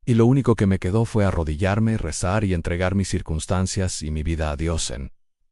y lo único que me quedó fue arrodillarme, rezar y entregar mis circunstancias y mi vida a Dios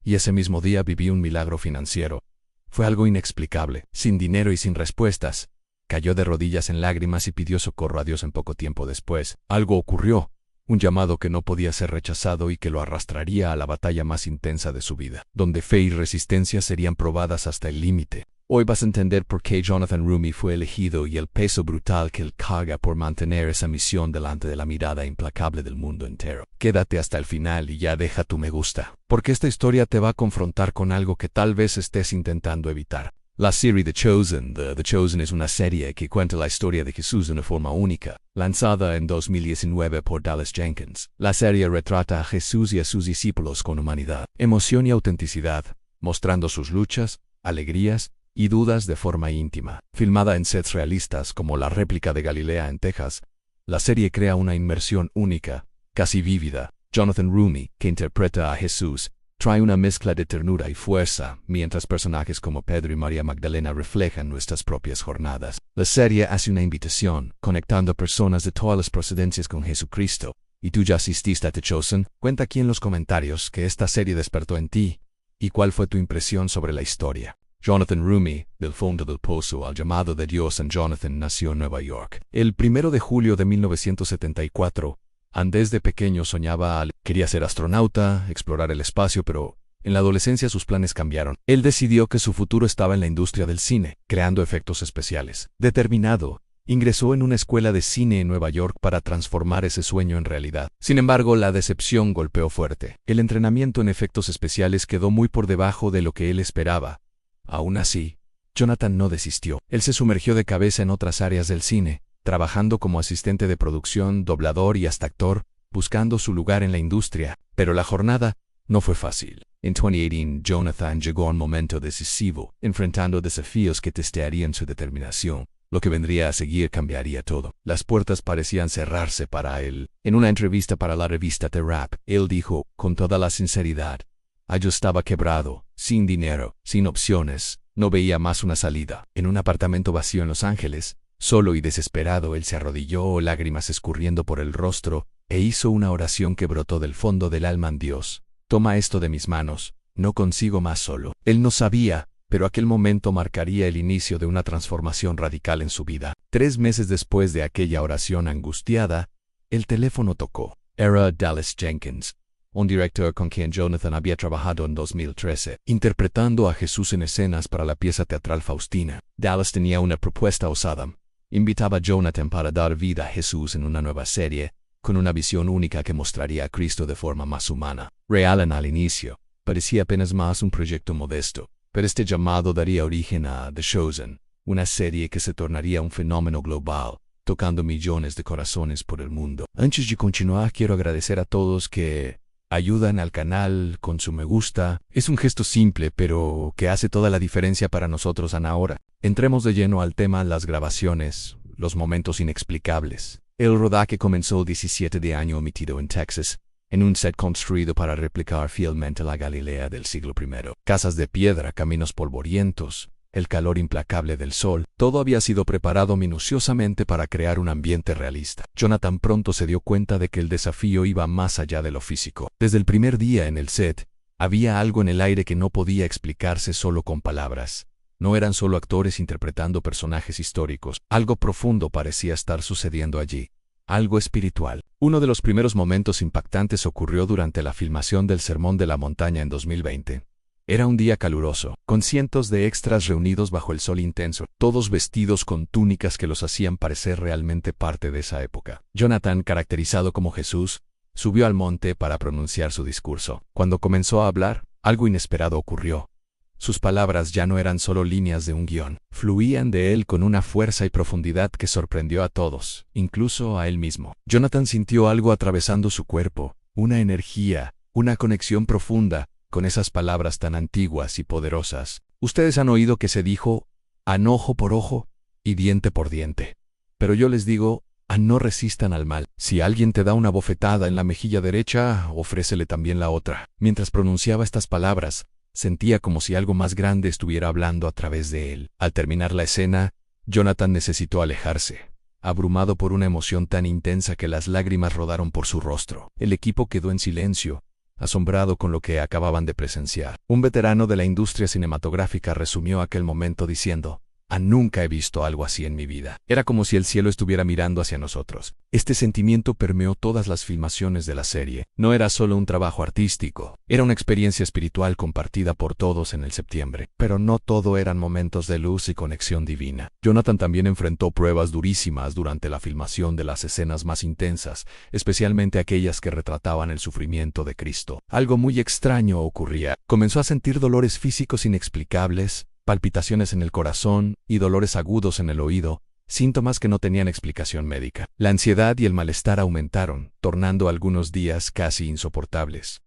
y ese mismo día viví un milagro financiero. Fue algo inexplicable, sin dinero y sin respuestas. Cayó de rodillas en lágrimas y pidió socorro a Dios en poco tiempo después. Algo ocurrió, un llamado que no podía ser rechazado y que lo arrastraría a la batalla más intensa de su vida, donde fe y resistencia serían probadas hasta el límite. Hoy vas a entender por qué Jonathan Roumie fue elegido y el peso brutal que él carga por mantener esa misión delante de la mirada implacable del mundo entero. Quédate hasta el final y ya deja tu me gusta, porque esta historia te va a confrontar con algo que tal vez estés intentando evitar. La serie The Chosen. The Chosen es una serie que cuenta la historia de Jesús de una forma única, lanzada en 2019 por Dallas Jenkins. La serie retrata a Jesús y a sus discípulos con humanidad, emoción y autenticidad, mostrando sus luchas, alegrías y dudas de forma íntima. Filmada en sets realistas como la réplica de Galilea en Texas, la serie crea una inmersión única, casi vívida. Jonathan Roumie, que interpreta a Jesús, trae una mezcla de ternura y fuerza, mientras personajes como Pedro y María Magdalena reflejan nuestras propias jornadas. La serie hace una invitación, conectando personas de todas las procedencias con Jesucristo. ¿Y tú ya asististe a The Chosen? Cuenta aquí en los comentarios que esta serie despertó en ti, y cuál fue tu impresión sobre la historia. Jonathan Roumie, del fondo del pozo al llamado de Dios en Jonathan, nació en Nueva York. El 1 de julio de 1974, desde pequeño soñaba, quería ser astronauta, explorar el espacio, pero en la adolescencia sus planes cambiaron. Él decidió que su futuro estaba en la industria del cine, creando efectos especiales. Determinado, ingresó en una escuela de cine en Nueva York para transformar ese sueño en realidad. Sin embargo, la decepción golpeó fuerte. El entrenamiento en efectos especiales quedó muy por debajo de lo que él esperaba. Aún así, Jonathan no desistió. Él se sumergió de cabeza en otras áreas del cine, trabajando como asistente de producción, doblador y hasta actor, buscando su lugar en la industria. Pero la jornada no fue fácil. En 2018, Jonathan llegó a un momento decisivo, enfrentando desafíos que testearían su determinación. Lo que vendría a seguir cambiaría todo. Las puertas parecían cerrarse para él. En una entrevista para la revista The Wrap, él dijo, con toda la sinceridad, yo estaba quebrado, sin dinero, sin opciones, no veía más una salida. En un apartamento vacío en Los Ángeles, solo y desesperado, él se arrodilló, lágrimas escurriendo por el rostro, e hizo una oración que brotó del fondo del alma en Dios. Toma esto de mis manos, no consigo más solo. Él no sabía, pero aquel momento marcaría el inicio de una transformación radical en su vida. 3 meses después de aquella oración angustiada, el teléfono tocó. Era Dallas Jenkins, un director con quien Jonathan había trabajado en 2013, interpretando a Jesús en escenas para la pieza teatral Faustina. Dallas tenía una propuesta osada. Invitaba a Jonathan para dar vida a Jesús en una nueva serie, con una visión única que mostraría a Cristo de forma más humana. Real al inicio, parecía apenas más un proyecto modesto, pero este llamado daría origen a The Chosen, una serie que se tornaría un fenómeno global, tocando millones de corazones por el mundo. Antes de continuar, quiero agradecer a todos que ayudan al canal con su me gusta. Es un gesto simple, pero que hace toda la diferencia para nosotros ahora. Entremos de lleno al tema: las grabaciones, los momentos inexplicables. El rodaje comenzó el 17 de año omitido en Texas, en un set construido para replicar fielmente la Galilea del siglo I. Casas de piedra, caminos polvorientos, el calor implacable del sol, todo había sido preparado minuciosamente para crear un ambiente realista. Jonathan pronto se dio cuenta de que el desafío iba más allá de lo físico. Desde el primer día en el set, había algo en el aire que no podía explicarse solo con palabras. No eran solo actores interpretando personajes históricos, algo profundo parecía estar sucediendo allí, algo espiritual. Uno de los primeros momentos impactantes ocurrió durante la filmación del Sermón de la Montaña en 2020. Era un día caluroso, con cientos de extras reunidos bajo el sol intenso, todos vestidos con túnicas que los hacían parecer realmente parte de esa época. Jonathan, caracterizado como Jesús, subió al monte para pronunciar su discurso. Cuando comenzó a hablar, algo inesperado ocurrió. Sus palabras ya no eran solo líneas de un guión, fluían de él con una fuerza y profundidad que sorprendió a todos, incluso a él mismo. Jonathan sintió algo atravesando su cuerpo, una energía, una conexión profunda con esas palabras tan antiguas y poderosas. Ustedes han oído que se dijo, ojo por ojo y diente por diente. Pero yo les digo, no resistan al mal. Si alguien te da una bofetada en la mejilla derecha, ofrécele también la otra. Mientras pronunciaba estas palabras, sentía como si algo más grande estuviera hablando a través de él. Al terminar la escena, Jonathan necesitó alejarse. abrumado por una emoción tan intensa que las lágrimas rodaron por su rostro. El equipo quedó en silencio, asombrado con lo que acababan de presenciar. Un veterano de la industria cinematográfica resumió aquel momento diciendo: nunca he visto algo así en mi vida. Era como si el cielo estuviera mirando hacia nosotros. Este sentimiento permeó todas las filmaciones de la serie. No era solo un trabajo artístico, era una experiencia espiritual compartida por todos en el septiembre. Pero no todo eran momentos de luz y conexión divina. Jonathan también enfrentó pruebas durísimas durante la filmación de las escenas más intensas, especialmente aquellas que retrataban el sufrimiento de Cristo. Algo muy extraño ocurría. Comenzó a sentir dolores físicos inexplicables, palpitaciones en el corazón y dolores agudos en el oído, síntomas que no tenían explicación médica. La ansiedad y el malestar aumentaron, tornando algunos días casi insoportables.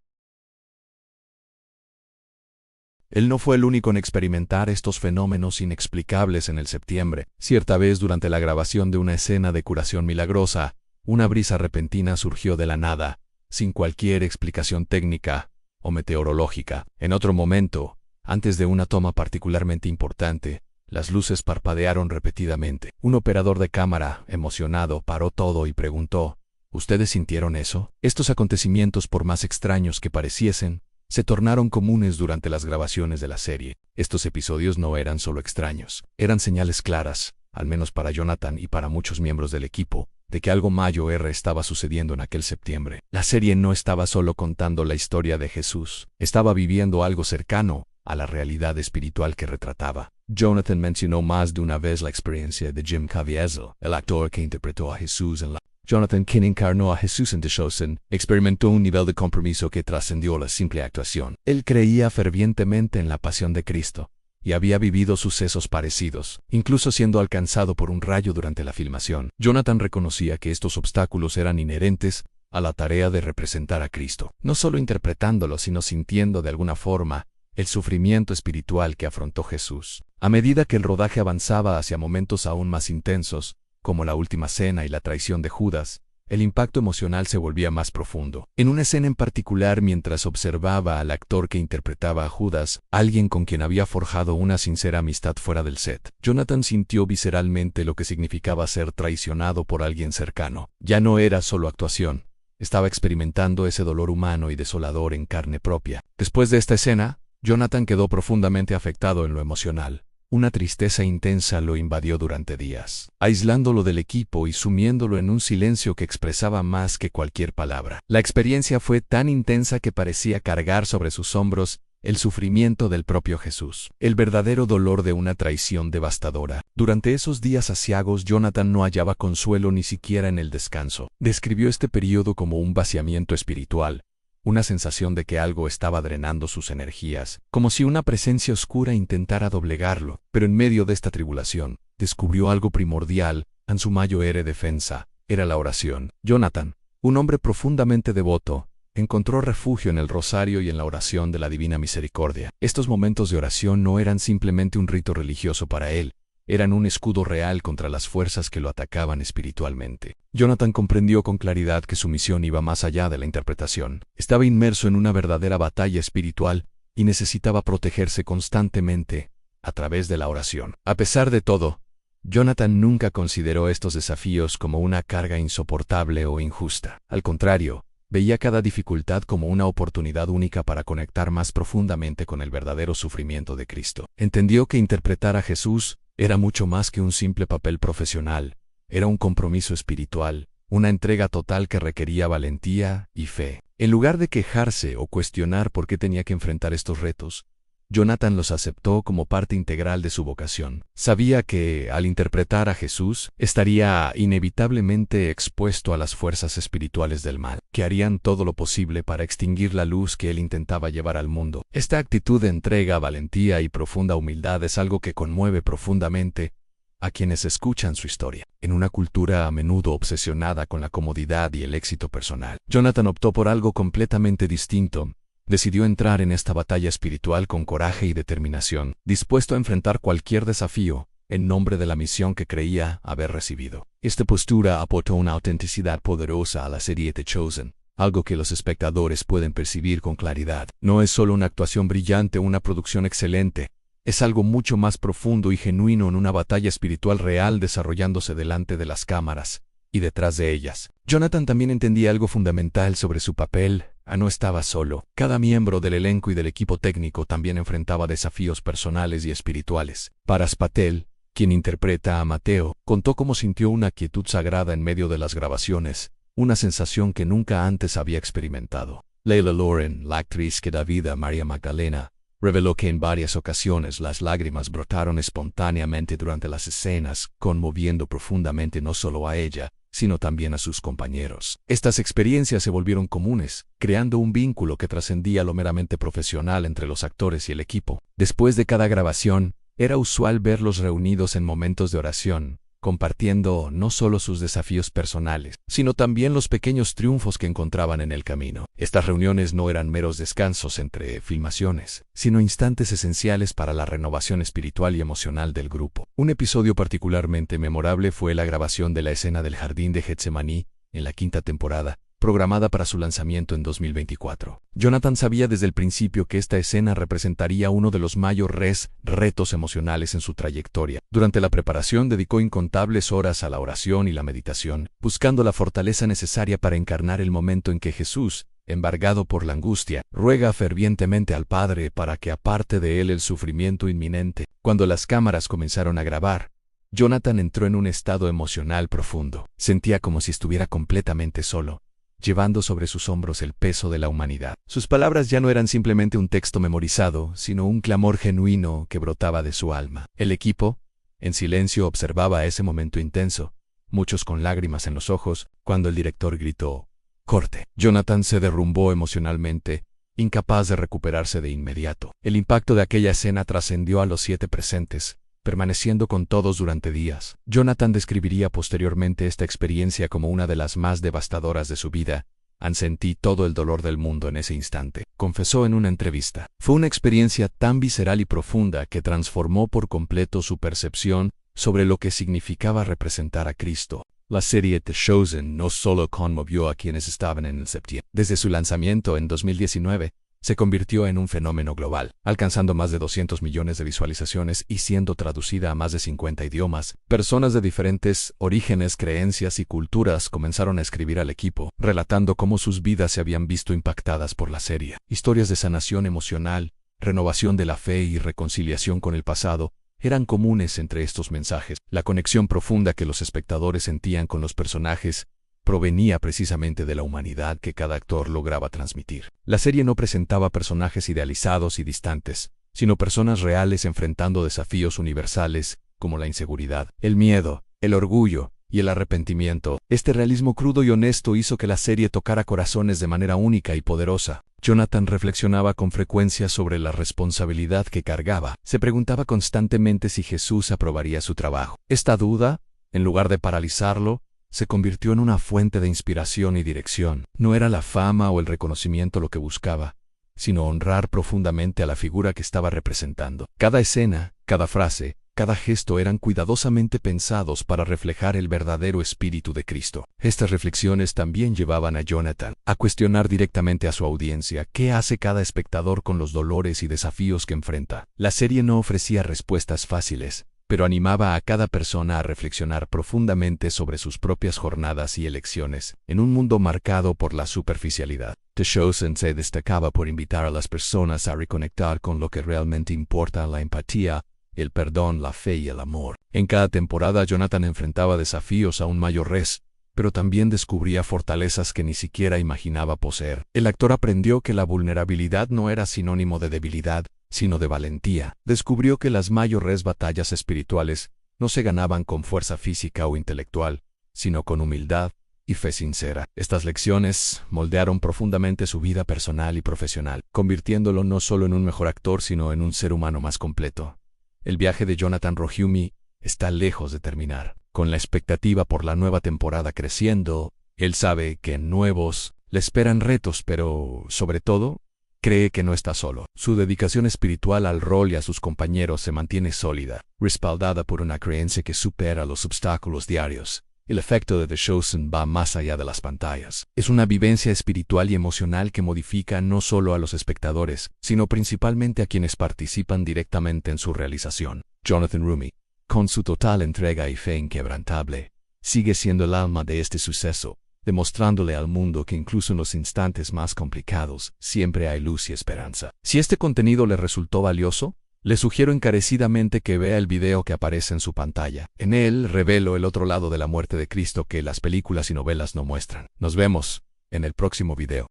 Él no fue el único en experimentar estos fenómenos inexplicables en el septiembre. Cierta vez, durante la grabación de una escena de curación milagrosa, una brisa repentina surgió de la nada, sin cualquier explicación técnica o meteorológica. En otro momento, antes de una toma particularmente importante, las luces parpadearon repetidamente. Un operador de cámara, emocionado, paró todo y preguntó: ¿Ustedes sintieron eso? Estos acontecimientos, por más extraños que pareciesen, se tornaron comunes durante las grabaciones de la serie. Estos episodios no eran solo extraños, eran señales claras, al menos para Jonathan y para muchos miembros del equipo, de que algo mayor estaba sucediendo en aquel septiembre. La serie no estaba solo contando la historia de Jesús, estaba viviendo algo cercano a la realidad espiritual que retrataba. Jonathan mencionó más de una vez la experiencia de Jim Caviezel, el actor que interpretó a Jesús en la... Jonathan, quien encarnó a Jesús en The Chosen, experimentó un nivel de compromiso que trascendió la simple actuación. Él creía fervientemente en la pasión de Cristo, y había vivido sucesos parecidos, incluso siendo alcanzado por un rayo durante la filmación. Jonathan reconocía que estos obstáculos eran inherentes a la tarea de representar a Cristo, no solo interpretándolo, sino sintiendo de alguna forma el sufrimiento espiritual que afrontó Jesús. A medida que el rodaje avanzaba hacia momentos aún más intensos, como la última cena y la traición de Judas, el impacto emocional se volvía más profundo. En una escena en particular, mientras observaba al actor que interpretaba a Judas, alguien con quien había forjado una sincera amistad fuera del set, Jonathan sintió visceralmente lo que significaba ser traicionado por alguien cercano. Ya no era solo actuación, estaba experimentando ese dolor humano y desolador en carne propia. Después de esta escena, Jonathan quedó profundamente afectado en lo emocional. Una tristeza intensa lo invadió durante días, aislándolo del equipo y sumiéndolo en un silencio que expresaba más que cualquier palabra. La experiencia fue tan intensa que parecía cargar sobre sus hombros el sufrimiento del propio Jesús, el verdadero dolor de una traición devastadora. Durante esos días aciagos, Jonathan no hallaba consuelo ni siquiera en el descanso. Describió este período como un vaciamiento espiritual, una sensación de que algo estaba drenando sus energías, como si una presencia oscura intentara doblegarlo. Pero en medio de esta tribulación, descubrió algo primordial, en su mayor defensa, era la oración. Jonathan, un hombre profundamente devoto, encontró refugio en el rosario y en la oración de la Divina Misericordia. Estos momentos de oración no eran simplemente un rito religioso para él, eran un escudo real contra las fuerzas que lo atacaban espiritualmente. Jonathan comprendió con claridad que su misión iba más allá de la interpretación. Estaba inmerso en una verdadera batalla espiritual y necesitaba protegerse constantemente a través de la oración. A pesar de todo, Jonathan nunca consideró estos desafíos como una carga insoportable o injusta. Al contrario, veía cada dificultad como una oportunidad única para conectar más profundamente con el verdadero sufrimiento de Cristo. Entendió que interpretar a Jesús era mucho más que un simple papel profesional, era un compromiso espiritual, una entrega total que requería valentía y fe. En lugar de quejarse o cuestionar por qué tenía que enfrentar estos retos, Jonathan los aceptó como parte integral de su vocación. Sabía que, al interpretar a Jesús, estaría inevitablemente expuesto a las fuerzas espirituales del mal, que harían todo lo posible para extinguir la luz que él intentaba llevar al mundo. Esta actitud de entrega, valentía y profunda humildad es algo que conmueve profundamente a quienes escuchan su historia. En una cultura a menudo obsesionada con la comodidad y el éxito personal, Jonathan optó por algo completamente distinto. Decidió entrar en esta batalla espiritual con coraje y determinación, dispuesto a enfrentar cualquier desafío, en nombre de la misión que creía haber recibido. Esta postura aportó una autenticidad poderosa a la serie The Chosen, algo que los espectadores pueden percibir con claridad. No es solo una actuación brillante o una producción excelente, Es algo mucho más profundo y genuino en una batalla espiritual real desarrollándose delante de las cámaras y detrás de ellas. Jonathan también entendía algo fundamental sobre su papel. No estaba solo. Cada miembro del elenco y del equipo técnico también enfrentaba desafíos personales y espirituales. Paras Patel, quien interpreta a Mateo, contó cómo sintió una quietud sagrada en medio de las grabaciones, una sensación que nunca antes había experimentado. Leila Lauren, la actriz que da vida a María Magdalena, reveló que en varias ocasiones las lágrimas brotaron espontáneamente durante las escenas, conmoviendo profundamente no solo a ella, sino también a sus compañeros. Estas experiencias se volvieron comunes, creando un vínculo que trascendía lo meramente profesional entre los actores y el equipo. Después de cada grabación, era usual verlos reunidos en momentos de oración, compartiendo no solo sus desafíos personales, sino también los pequeños triunfos que encontraban en el camino. Estas reuniones no eran meros descansos entre filmaciones, sino instantes esenciales para la renovación espiritual y emocional del grupo. Un episodio particularmente memorable fue la grabación de la escena del jardín de Getsemaní en la 5ª temporada, programada para su lanzamiento en 2024. Jonathan sabía desde el principio que esta escena representaría uno de los mayores retos emocionales en su trayectoria. Durante la preparación dedicó incontables horas a la oración y la meditación, buscando la fortaleza necesaria para encarnar el momento en que Jesús, embargado por la angustia, ruega fervientemente al Padre para que aparte de él el sufrimiento inminente. Cuando las cámaras comenzaron a grabar, Jonathan entró en un estado emocional profundo. Sentía como si estuviera completamente solo, llevando sobre sus hombros el peso de la humanidad. Sus palabras ya no eran simplemente un texto memorizado, sino un clamor genuino que brotaba de su alma. El equipo, en silencio, observaba ese momento intenso, muchos con lágrimas en los ojos, cuando el director gritó, «¡Corte!». Jonathan se derrumbó emocionalmente, incapaz de recuperarse de inmediato. El impacto de aquella escena trascendió a los 7 presentes, permaneciendo con todos durante días. Jonathan describiría posteriormente esta experiencia como una de las más devastadoras de su vida. Sentí todo el dolor del mundo en ese instante, confesó en una entrevista. Fue una experiencia tan visceral y profunda que transformó por completo su percepción sobre lo que significaba representar a Cristo. La serie The Chosen no solo conmovió a quienes estaban en el septiembre. Desde su lanzamiento en 2019, se convirtió en un fenómeno global, alcanzando más de 200 millones de visualizaciones y siendo traducida a más de 50 idiomas. Personas de diferentes orígenes, creencias y culturas comenzaron a escribir al equipo, relatando cómo sus vidas se habían visto impactadas por la serie. Historias de sanación emocional, renovación de la fe y reconciliación con el pasado eran comunes entre estos mensajes. La conexión profunda que los espectadores sentían con los personajes provenía precisamente de la humanidad que cada actor lograba transmitir. La serie no presentaba personajes idealizados y distantes, sino personas reales enfrentando desafíos universales como la inseguridad, el miedo, el orgullo y el arrepentimiento. Este realismo crudo y honesto hizo que la serie tocara corazones de manera única y poderosa. Jonathan reflexionaba con frecuencia sobre la responsabilidad que cargaba. Se preguntaba constantemente si Jesús aprobaría su trabajo. Esta duda, en lugar de paralizarlo, se convirtió en una fuente de inspiración y dirección. No era la fama o el reconocimiento lo que buscaba, sino honrar profundamente a la figura que estaba representando. Cada escena, cada frase, cada gesto eran cuidadosamente pensados para reflejar el verdadero espíritu de Cristo. Estas reflexiones también llevaban a Jonathan a cuestionar directamente a su audiencia qué hace cada espectador con los dolores y desafíos que enfrenta. La serie no ofrecía respuestas fáciles, pero animaba a cada persona a reflexionar profundamente sobre sus propias jornadas y elecciones, en un mundo marcado por la superficialidad. The Chosen se destacaba por invitar a las personas a reconectar con lo que realmente importa: la empatía, el perdón, la fe y el amor. En cada temporada Jonathan enfrentaba desafíos aún mayores, pero también descubría fortalezas que ni siquiera imaginaba poseer. El actor aprendió que la vulnerabilidad no era sinónimo de debilidad, sino de valentía. Descubrió que las mayores batallas espirituales no se ganaban con fuerza física o intelectual, sino con humildad y fe sincera. Estas lecciones moldearon profundamente su vida personal y profesional, convirtiéndolo no solo en un mejor actor, sino en un ser humano más completo. El viaje de Jonathan Rohumi está lejos de terminar. Con la expectativa por la nueva temporada creciendo, él sabe que en nuevos le esperan retos, pero, sobre todo, cree que no está solo. Su dedicación espiritual al rol y a sus compañeros se mantiene sólida, respaldada por una creencia que supera los obstáculos diarios. El efecto de The Chosen va más allá de las pantallas. Es una vivencia espiritual y emocional que modifica no solo a los espectadores, sino principalmente a quienes participan directamente en su realización. Jonathan Roumie, con su total entrega y fe inquebrantable, sigue siendo el alma de este suceso, demostrándole al mundo que incluso en los instantes más complicados, siempre hay luz y esperanza. Si este contenido le resultó valioso, le sugiero encarecidamente que vea el video que aparece en su pantalla. En él revelo el otro lado de la muerte de Cristo que las películas y novelas no muestran. Nos vemos en el próximo video.